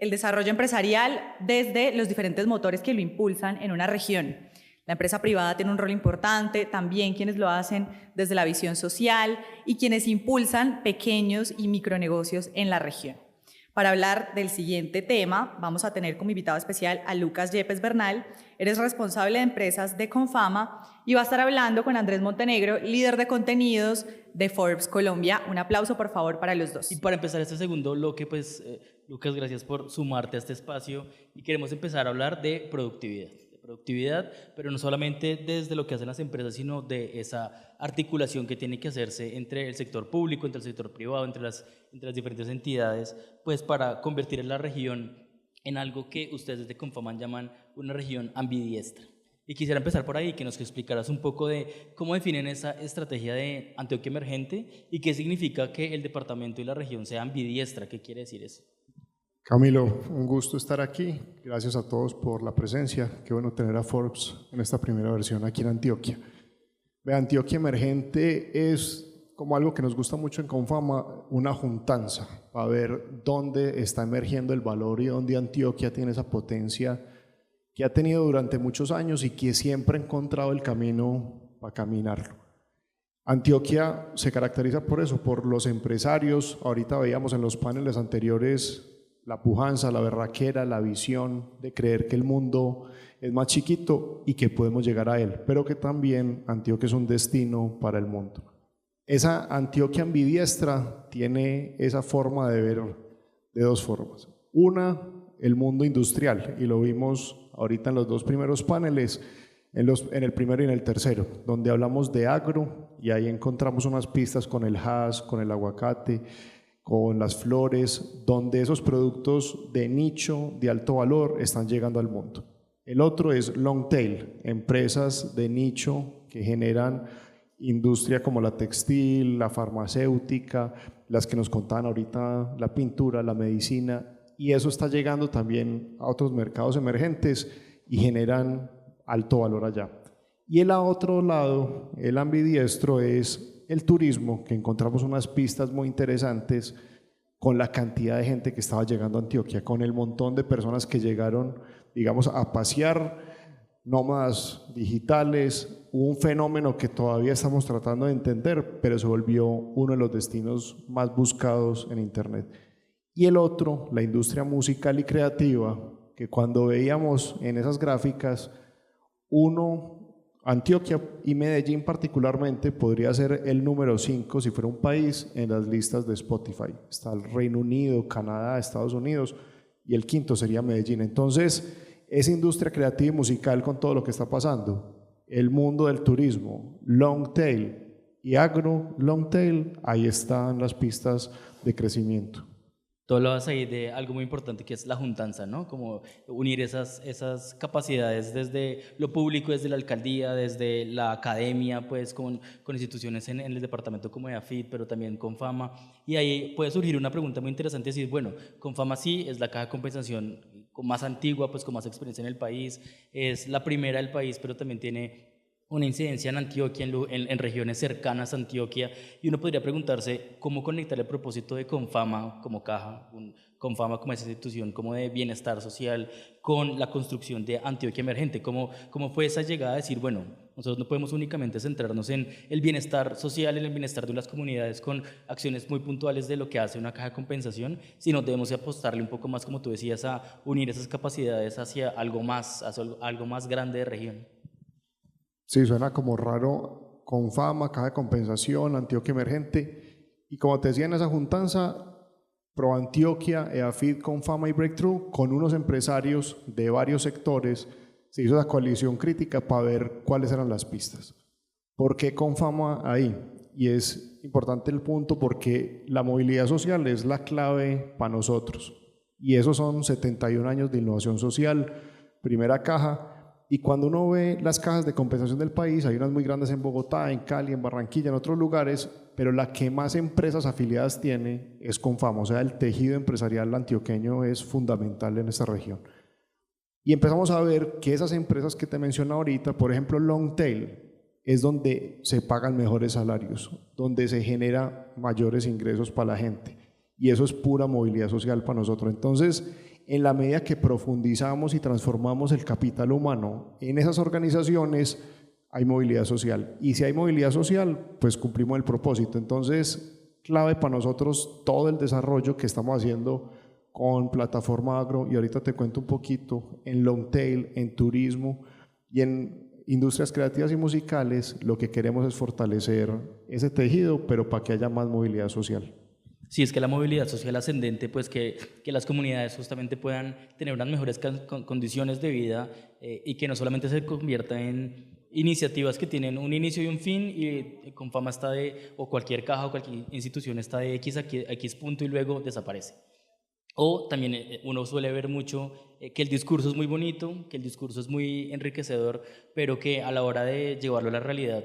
el desarrollo empresarial desde los diferentes motores que lo impulsan en una región. La empresa privada tiene un rol importante, también quienes lo hacen desde la visión social y quienes impulsan pequeños y micronegocios en la región. Para hablar del siguiente tema, vamos a tener como invitado especial a Lucas Yepes Bernal. Eres responsable de empresas de Confama y va a estar hablando con Andrés Montenegro, líder de contenidos de Forbes Colombia. Un aplauso, por favor, para los dos. Y para empezar este segundo bloque, Lucas, gracias por sumarte a este espacio y queremos empezar a hablar de productividad, pero no solamente desde lo que hacen las empresas, sino de esa articulación que tiene que hacerse entre el sector público, entre el sector privado, entre las diferentes entidades, pues para convertir en la región en algo que ustedes desde Confaman llaman una región ambidiestra. Y quisiera empezar por ahí, que nos explicaras un poco de cómo definen esa estrategia de Antioquia Emergente y qué significa que el departamento y la región sea ambidiestra. ¿Qué quiere decir eso? Camilo, un gusto estar aquí. Gracias a todos por la presencia. Qué bueno tener a Forbes en esta primera versión aquí en Antioquia. Antioquia Emergente es, como algo que nos gusta mucho en Confama, una juntanza para ver dónde está emergiendo el valor y dónde Antioquia tiene esa potencia que ha tenido durante muchos años y que siempre ha encontrado el camino para caminarlo. Antioquia se caracteriza por eso, por los empresarios. Ahorita veíamos en los paneles anteriores la pujanza, la berraquera, la visión de creer que el mundo es más chiquito y que podemos llegar a él, pero que también Antioquia es un destino para el mundo. Esa Antioquia ambidiestra tiene esa forma de ver de dos formas. Una, el mundo industrial, y lo vimos ahorita en los dos primeros paneles, en el primero y en el tercero, donde hablamos de agro, y ahí encontramos unas pistas con el haz, con el aguacate, con las flores, donde esos productos de nicho, de alto valor, están llegando al mundo. El otro es long tail, empresas de nicho que generan industria como la textil, la farmacéutica, las que nos contaban ahorita, la pintura, la medicina, y eso está llegando también a otros mercados emergentes y generan alto valor allá. Y el otro lado, el ambidiestro, es el turismo, que encontramos unas pistas muy interesantes con la cantidad de gente que estaba llegando a Antioquia, con el montón de personas que llegaron, digamos, a pasear, nómadas digitales, un fenómeno que todavía estamos tratando de entender, pero se volvió uno de los destinos más buscados en Internet. Y el otro, la industria musical y creativa, que cuando veíamos en esas gráficas, Antioquia y Medellín particularmente podría ser el número 5 si fuera un país en las listas de Spotify. Está el Reino Unido, Canadá, Estados Unidos y el quinto sería Medellín. Entonces, esa industria creativa y musical con todo lo que está pasando, el mundo del turismo, long tail y agro, long tail, ahí están las pistas de crecimiento. Tú hablabas ahí de algo muy importante que es la juntanza, ¿no? Como unir esas capacidades desde lo público, desde la alcaldía, desde la academia, pues con instituciones en el departamento como de AFIT, pero también Confama. Y ahí puede surgir una pregunta muy interesante, decir, bueno, Confama sí es la caja de compensación más antigua, pues con más experiencia en el país, es la primera del país, pero también tiene una incidencia en Antioquia, en regiones cercanas a Antioquia, y uno podría preguntarse cómo conectar el propósito de Confama como caja, Confama como esa institución como de bienestar social, con la construcción de Antioquia Emergente. ¿Cómo fue esa llegada a decir, bueno, nosotros no podemos únicamente centrarnos en el bienestar social, en el bienestar de las comunidades con acciones muy puntuales de lo que hace una caja de compensación, sino debemos apostarle un poco más, como tú decías, a unir esas capacidades hacia algo más grande de región? Sí, suena como raro, Confama, caja de compensación, Antioquia Emergente, y como te decía en esa juntanza, Pro Antioquia, EAFIT, Confama y Breakthrough, con unos empresarios de varios sectores, se hizo la coalición crítica para ver cuáles eran las pistas. ¿Por qué Confama ahí? Y es importante el punto porque la movilidad social es la clave para nosotros, y esos son 71 años de innovación social, primera caja. Y cuando uno ve las cajas de compensación del país, hay unas muy grandes en Bogotá, en Cali, en Barranquilla, en otros lugares, pero la que más empresas afiliadas tiene es Confama, o sea, el tejido empresarial antioqueño es fundamental en esta región. Y empezamos a ver que esas empresas que te menciono ahorita, por ejemplo, long tail, es donde se pagan mejores salarios, donde se genera mayores ingresos para la gente. Y eso es pura movilidad social para nosotros. Entonces, en la medida que profundizamos y transformamos el capital humano en esas organizaciones, hay movilidad social. Y si hay movilidad social, pues cumplimos el propósito. Entonces, clave para nosotros todo el desarrollo que estamos haciendo con Plataforma Agro, y ahorita te cuento un poquito, en long tail, en turismo y en industrias creativas y musicales. Lo que queremos es fortalecer ese tejido, pero para que haya más movilidad social. Sí, es que la movilidad social ascendente, pues que las comunidades justamente puedan tener unas mejores condiciones de vida y que no solamente se convierta en iniciativas que tienen un inicio y un fin, y Confama está o cualquier caja o cualquier institución está de X a X punto y luego desaparece. O también uno suele ver mucho que el discurso es muy bonito, que el discurso es muy enriquecedor, pero que a la hora de llevarlo a la realidad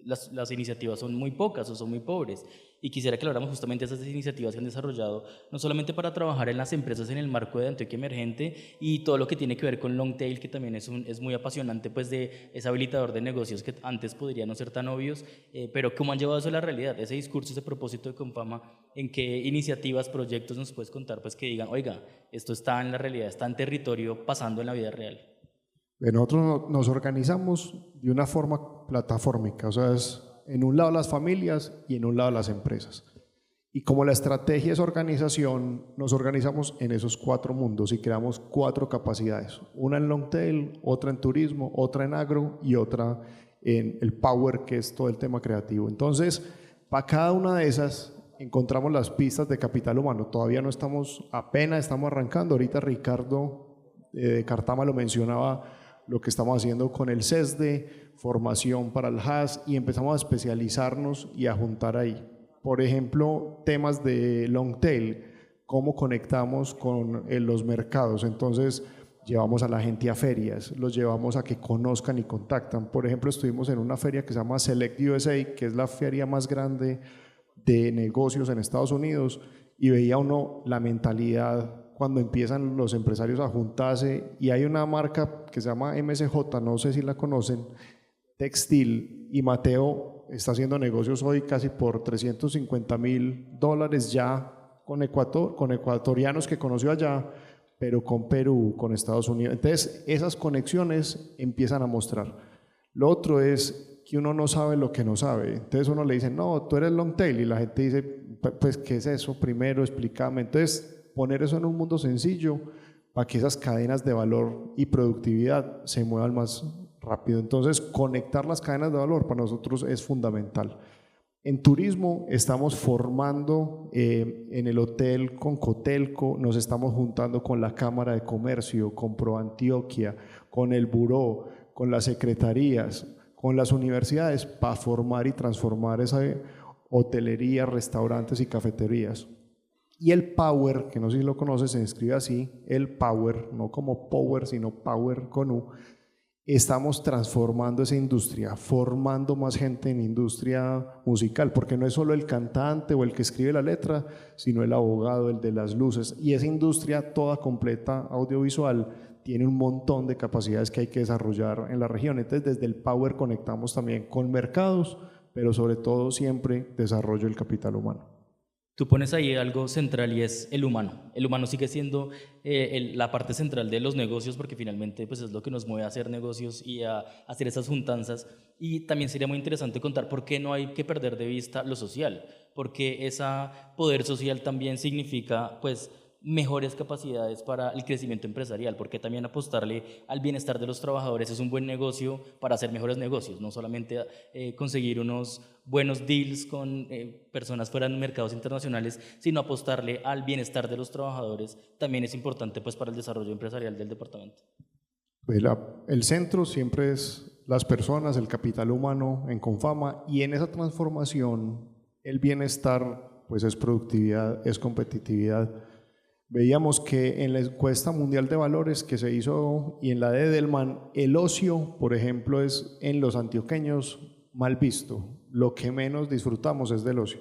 las iniciativas son muy pocas o son muy pobres. Y quisiera que habláramos justamente de esas iniciativas que han desarrollado, no solamente para trabajar en las empresas en el marco de Antioquia Emergente y todo lo que tiene que ver con long tail, que también es muy apasionante, pues es habilitador de negocios que antes podrían no ser tan obvios, pero cómo han llevado eso a la realidad, ese discurso, ese propósito de Confama, en qué iniciativas, proyectos nos puedes contar, pues que digan, oiga, esto está en la realidad, está en territorio, pasando en la vida real. Nosotros nos organizamos de una forma platformica, o sea, es en un lado las familias y en un lado las empresas. Y como la estrategia es organización, nos organizamos en esos 4 mundos y creamos 4 capacidades. Una en long tail, otra en turismo, otra en agro y otra en el power, que es todo el tema creativo. Entonces, para cada una de esas encontramos las pistas de capital humano. Todavía no apenas estamos arrancando. Ahorita Ricardo de Cartama lo mencionaba, lo que estamos haciendo con el CESDE, formación para el HAS, y empezamos a especializarnos y a juntar ahí. Por ejemplo, temas de long tail, cómo conectamos con los mercados. Entonces, llevamos a la gente a ferias, los llevamos a que conozcan y contactan. Por ejemplo, estuvimos en una feria que se llama Select USA, que es la feria más grande de negocios en Estados Unidos, y veía uno la mentalidad cuando empiezan los empresarios a juntarse, y hay una marca que se llama MSJ, no sé si la conocen, textil, y Mateo está haciendo negocios hoy casi por $350,000 ya con Ecuador, con ecuatorianos que conoció allá, pero con Perú, con Estados Unidos. Entonces esas conexiones empiezan a mostrar. Lo otro es que uno no sabe lo que no sabe. Entonces uno le dice, no, tú eres long tail, y la gente dice, pues ¿qué es eso? Primero explícame. Entonces poner eso en un mundo sencillo para que esas cadenas de valor y productividad se muevan más rápido. Entonces, conectar las cadenas de valor para nosotros es fundamental. En turismo estamos formando en el hotel con Cotelco, nos estamos juntando con la Cámara de Comercio, con ProAntioquia, con el Buró, con las secretarías, con las universidades para formar y transformar esa hotelería, restaurantes y cafeterías. Y el Power, que no sé si lo conoces, se escribe así, el Power, no como Power, sino Power con U. Estamos transformando esa industria, formando más gente en industria musical, porque no es solo el cantante o el que escribe la letra, sino el abogado, el de las luces. Y esa industria toda completa, audiovisual, tiene un montón de capacidades que hay que desarrollar en la región. Entonces, desde el Power conectamos también con mercados, pero sobre todo siempre desarrollo del capital humano. Tú pones ahí algo central y es el humano. El humano sigue siendo la parte central de los negocios, porque finalmente pues, es lo que nos mueve a hacer negocios y a hacer esas juntanzas. Y también sería muy interesante contar por qué no hay que perder de vista lo social, porque ese poder social también significa pues, mejores capacidades para el crecimiento empresarial, porque también apostarle al bienestar de los trabajadores es un buen negocio para hacer mejores negocios, no solamente conseguir unos buenos deals con personas fuera de mercados internacionales, sino apostarle al bienestar de los trabajadores también es importante pues, para el desarrollo empresarial del departamento. El centro siempre es las personas, el capital humano en Confama, y en esa transformación el bienestar pues, es productividad, es competitividad. Veíamos que en la encuesta mundial de valores que se hizo y en la de Edelman, el ocio, por ejemplo, es en los antioqueños mal visto. Lo que menos disfrutamos es del ocio.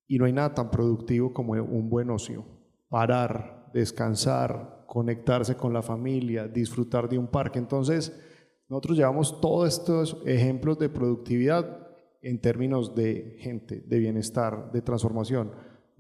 Y no hay nada tan productivo como un buen ocio. Parar, descansar, conectarse con la familia, disfrutar de un parque. Entonces, nosotros llevamos todos estos ejemplos de productividad en términos de gente, de bienestar, de transformación.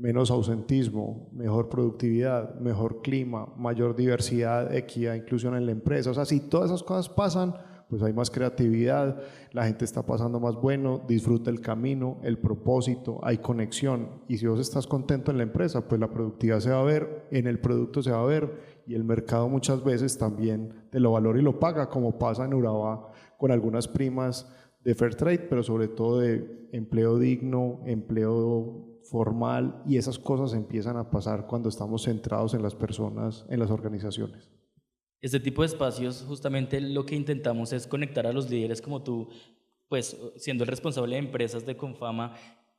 menos ausentismo, mejor productividad, mejor clima, mayor diversidad, equidad, inclusión en la empresa. O sea, si todas esas cosas pasan, pues hay más creatividad, la gente está pasando más bueno, disfruta el camino, el propósito, hay conexión. Y si vos estás contento en la empresa, pues la productividad se va a ver, en el producto se va a ver, y el mercado muchas veces también te lo valora y lo paga, como pasa en Urabá con algunas primas de fair trade, pero sobre todo de empleo digno, empleo formal, y esas cosas empiezan a pasar cuando estamos centrados en las personas, en las organizaciones. Este tipo de espacios, justamente lo que intentamos es conectar a los líderes como tú, pues siendo el responsable de empresas de Confama,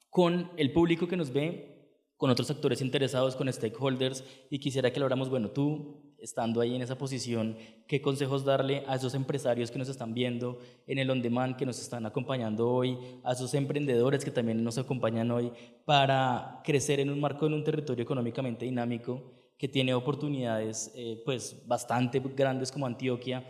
con el público que nos ve, con otros actores interesados, con stakeholders, y quisiera que habláramos, bueno, tú, estando ahí en esa posición, ¿qué consejos darle a esos empresarios que nos están viendo en el On Demand, que nos están acompañando hoy, a esos emprendedores que también nos acompañan hoy, para crecer en un marco, en un territorio económicamente dinámico, que tiene oportunidades pues bastante grandes como Antioquia?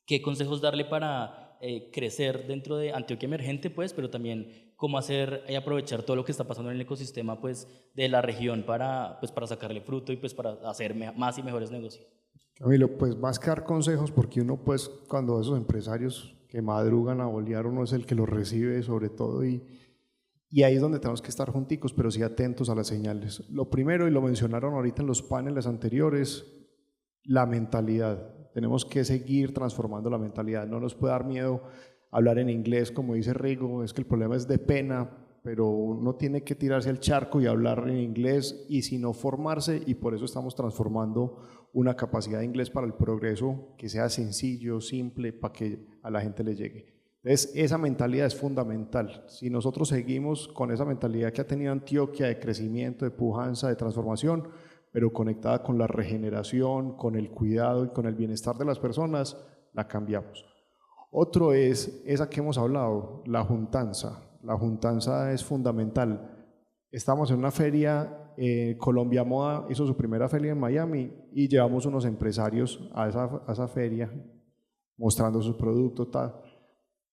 ¿Qué consejos darle para crecer dentro de Antioquia Emergente, pues, pero también cómo hacer y aprovechar todo lo que está pasando en el ecosistema, pues, de la región para, pues, para sacarle fruto y pues para hacer más y mejores negocios? Camilo, pues más que dar consejos, porque uno pues cuando esos empresarios que madrugan a bolear, uno es el que los recibe sobre todo, y ahí es donde tenemos que estar junticos, pero sí atentos a las señales. Lo primero, y lo mencionaron ahorita en los paneles anteriores, la mentalidad. Tenemos que seguir transformando la mentalidad. No nos puede dar miedo hablar en inglés, como dice Rigo, es que el problema es de pena, pero uno tiene que tirarse al charco y hablar en inglés, y si no formarse, y por eso estamos transformando una capacidad de inglés para el progreso que sea sencillo, simple, para que a la gente le llegue. Entonces, esa mentalidad es fundamental. Si nosotros seguimos con esa mentalidad que ha tenido Antioquia de crecimiento, de pujanza, de transformación, pero conectada con la regeneración, con el cuidado y con el bienestar de las personas, la cambiamos. Otro es esa que hemos hablado, la juntanza. La juntanza es fundamental. Estamos en una feria, Colombia Moda hizo su primera feria en Miami y llevamos unos empresarios a esa feria mostrando sus productos, tal.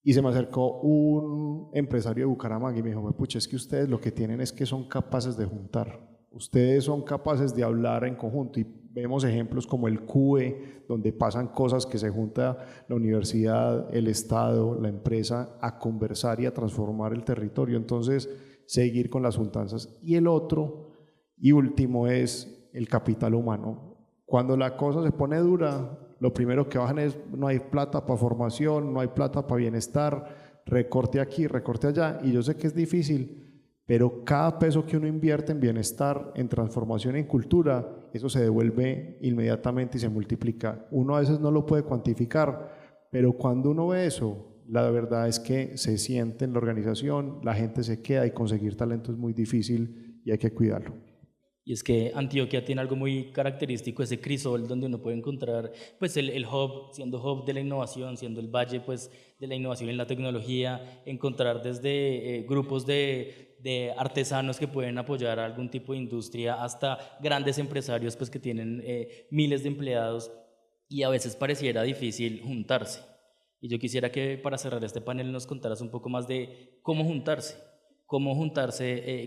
Y se me acercó un empresario de Bucaramanga y me dijo, pucha, es que ustedes lo que tienen es que son capaces de juntar. Ustedes son capaces de hablar en conjunto, y vemos ejemplos como el CUE, donde pasan cosas que se junta la universidad, el Estado, la empresa a conversar y a transformar el territorio. Entonces, seguir con las juntanzas. Y el otro y último es el capital humano. Cuando la cosa se pone dura, lo primero que bajan es no hay plata para formación, no hay plata para bienestar, recorte aquí, recorte allá, y yo sé que es difícil, pero cada peso que uno invierte en bienestar, en transformación, en cultura, eso se devuelve inmediatamente y se multiplica. Uno a veces no lo puede cuantificar, pero cuando uno ve eso, la verdad es que se siente en la organización, la gente se queda, y conseguir talento es muy difícil y hay que cuidarlo. Y es que Antioquia tiene algo muy característico, ese crisol donde uno puede encontrar pues el hub, siendo hub de la innovación, siendo el valle pues de la innovación en la tecnología, encontrar desde grupos de artesanos que pueden apoyar a algún tipo de industria hasta grandes empresarios pues que tienen miles de empleados, y a veces pareciera difícil juntarse. Y yo quisiera que para cerrar este panel nos contaras un poco más de cómo juntarse,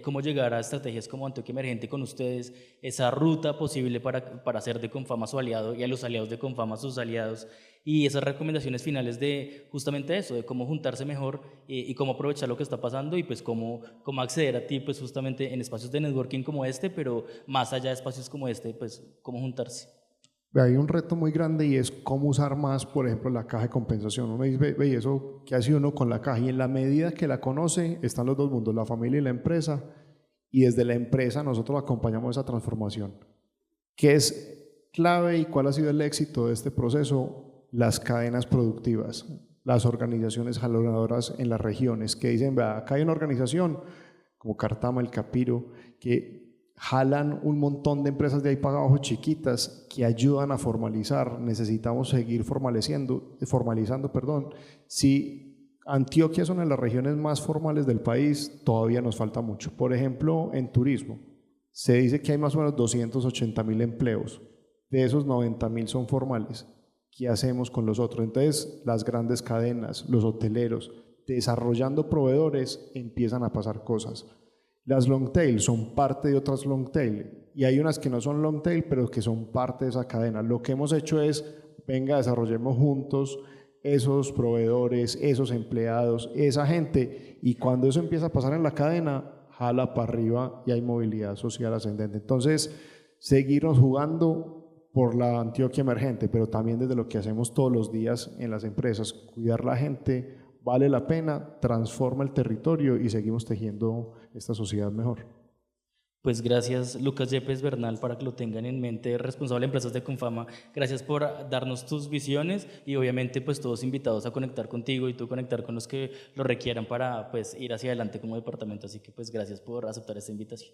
cómo llegar a estrategias como Antioquia Emergente con ustedes, esa ruta posible para hacer de Confama su aliado y a los aliados de Confama sus aliados, y esas recomendaciones finales de justamente eso, de cómo juntarse mejor y cómo aprovechar lo que está pasando, y pues cómo acceder a ti pues justamente en espacios de networking como este, pero más allá de espacios como este, pues cómo juntarse. Hay un reto muy grande y es cómo usar más, por ejemplo, la caja de compensación. Uno dice, ve, ¿eso qué hace uno con la caja? Y en la medida que la conoce, están los dos mundos, la familia y la empresa, y desde la empresa nosotros acompañamos esa transformación. ¿Qué es clave y cuál ha sido el éxito de este proceso? Las cadenas productivas, las organizaciones jalonadoras en las regiones, que dicen, vea, acá hay una organización como Cartama, El Capiro, que jalan un montón de empresas de ahí para abajo chiquitas que ayudan a formalizar. Necesitamos seguir formalizando. Si Antioquia es una de las regiones más formales del país, todavía nos falta mucho. Por ejemplo, en turismo, se dice que hay más o menos 280.000 empleos. De esos 90.000 son formales. ¿Qué hacemos con los otros? Entonces, las grandes cadenas, los hoteleros, desarrollando proveedores, empiezan a pasar cosas. Las long tail son parte de otras long tail y hay unas que no son long tail pero que son parte de esa cadena. Lo que hemos hecho es, venga, desarrollemos juntos esos proveedores, esos empleados, esa gente, y cuando eso empieza a pasar en la cadena, jala para arriba y hay movilidad social ascendente. Entonces, seguirnos jugando por la Antioquia emergente, pero también desde lo que hacemos todos los días en las empresas, cuidar la gente, vale la pena, transforma el territorio y seguimos tejiendo esta sociedad mejor. Pues gracias, Lucas Yepes Bernal, para que lo tengan en mente, responsable de empresas de Confama. Gracias por darnos tus visiones y obviamente pues todos invitados a conectar contigo y tú conectar con los que lo requieran para pues ir hacia adelante como departamento. Así que pues gracias por aceptar esta invitación.